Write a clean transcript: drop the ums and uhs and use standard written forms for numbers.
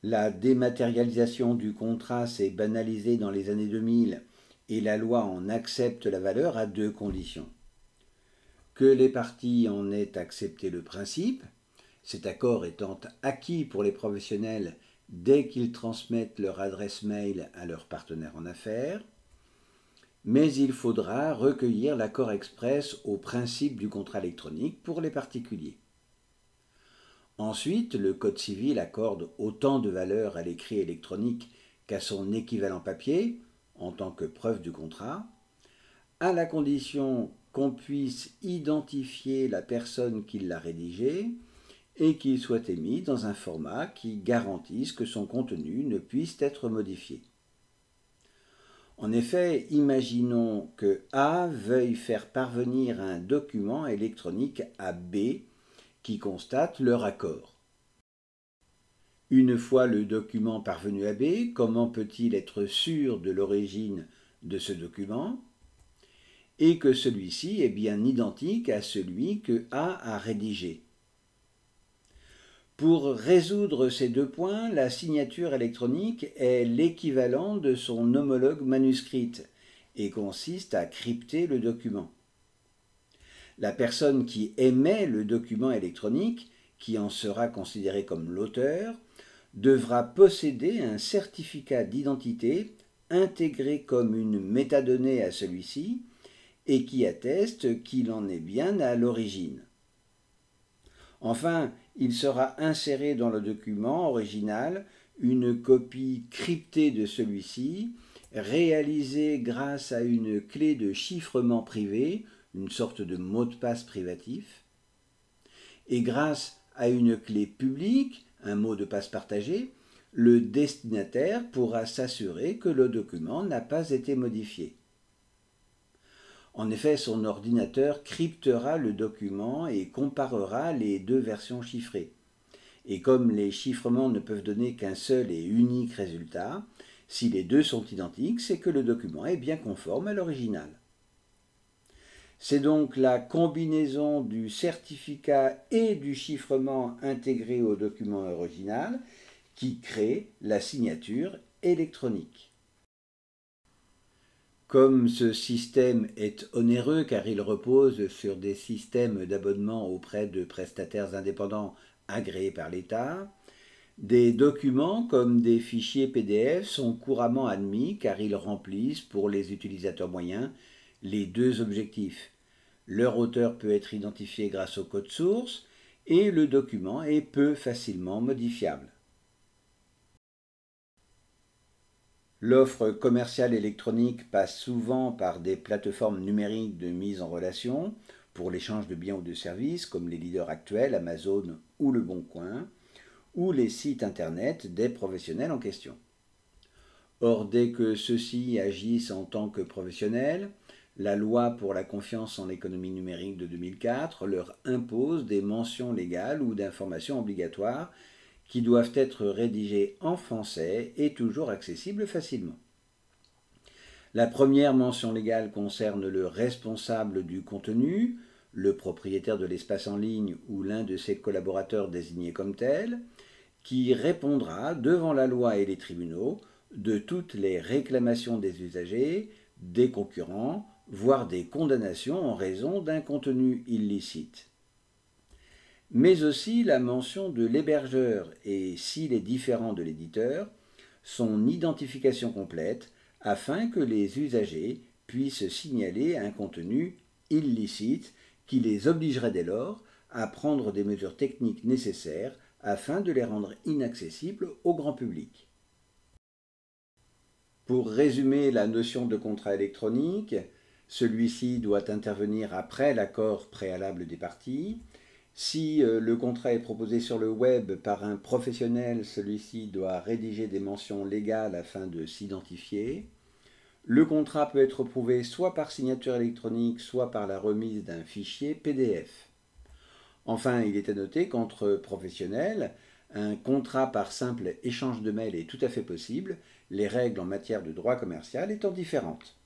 La dématérialisation du contrat s'est banalisée dans les années 2000 et la loi en accepte la valeur à deux conditions. Que les parties en aient accepté le principe, cet accord étant acquis pour les professionnels dès qu'ils transmettent leur adresse mail à leur partenaire en affaires, mais il faudra recueillir l'accord express au principe du contrat électronique pour les particuliers. Ensuite, le Code civil accorde autant de valeur à l'écrit électronique qu'à son équivalent papier, en tant que preuve du contrat, à la condition qu'on puisse identifier la personne qui l'a rédigé et qu'il soit émis dans un format qui garantisse que son contenu ne puisse être modifié. En effet, imaginons que A veuille faire parvenir un document électronique à B qui constate leur accord. Une fois le document parvenu à B, comment peut-il être sûr de l'origine de ce document et que celui-ci est bien identique à celui que A a rédigé? Pour résoudre ces deux points, la signature électronique est l'équivalent de son homologue manuscrite et consiste à crypter le document. La personne qui émet le document électronique, qui en sera considérée comme l'auteur, devra posséder un certificat d'identité intégré comme une métadonnée à celui-ci et qui atteste qu'il en est bien à l'origine. Enfin, il sera inséré dans le document original une copie cryptée de celui-ci, réalisée grâce à une clé de chiffrement privé, une sorte de mot de passe privatif, et grâce à une clé publique, un mot de passe partagé, le destinataire pourra s'assurer que le document n'a pas été modifié. En effet, son ordinateur cryptera le document et comparera les deux versions chiffrées. Et comme les chiffrements ne peuvent donner qu'un seul et unique résultat, si les deux sont identiques, c'est que le document est bien conforme à l'original. C'est donc la combinaison du certificat et du chiffrement intégré au document original qui crée la signature électronique. Comme ce système est onéreux car il repose sur des systèmes d'abonnement auprès de prestataires indépendants agréés par l'État, des documents comme des fichiers PDF sont couramment admis car ils remplissent pour les utilisateurs moyens les deux objectifs. Leur auteur peut être identifié grâce au code source et le document est peu facilement modifiable. L'offre commerciale électronique passe souvent par des plateformes numériques de mise en relation pour l'échange de biens ou de services comme les leaders actuels, Amazon ou Le Bon Coin, ou les sites internet des professionnels en question. Or, dès que ceux-ci agissent en tant que professionnels, la loi pour la confiance en l'économie numérique de 2004 leur impose des mentions légales ou d'informations obligatoires qui doivent être rédigées en français et toujours accessibles facilement. La première mention légale concerne le responsable du contenu, le propriétaire de l'espace en ligne ou l'un de ses collaborateurs désignés comme tel, qui répondra devant la loi et les tribunaux de toutes les réclamations des usagers, des concurrents, voire des condamnations en raison d'un contenu illicite. Mais aussi la mention de l'hébergeur et, s'il est différent de l'éditeur, son identification complète afin que les usagers puissent signaler un contenu illicite qui les obligerait dès lors à prendre des mesures techniques nécessaires afin de les rendre inaccessibles au grand public. Pour résumer la notion de contrat électronique, celui-ci doit intervenir après l'accord préalable des parties. Si le contrat est proposé sur le web par un professionnel, celui-ci doit rédiger des mentions légales afin de s'identifier. Le contrat peut être prouvé soit par signature électronique, soit par la remise d'un fichier PDF. Enfin, il est à noter qu'entre professionnels, un contrat par simple échange de mails est tout à fait possible, les règles en matière de droit commercial étant différentes.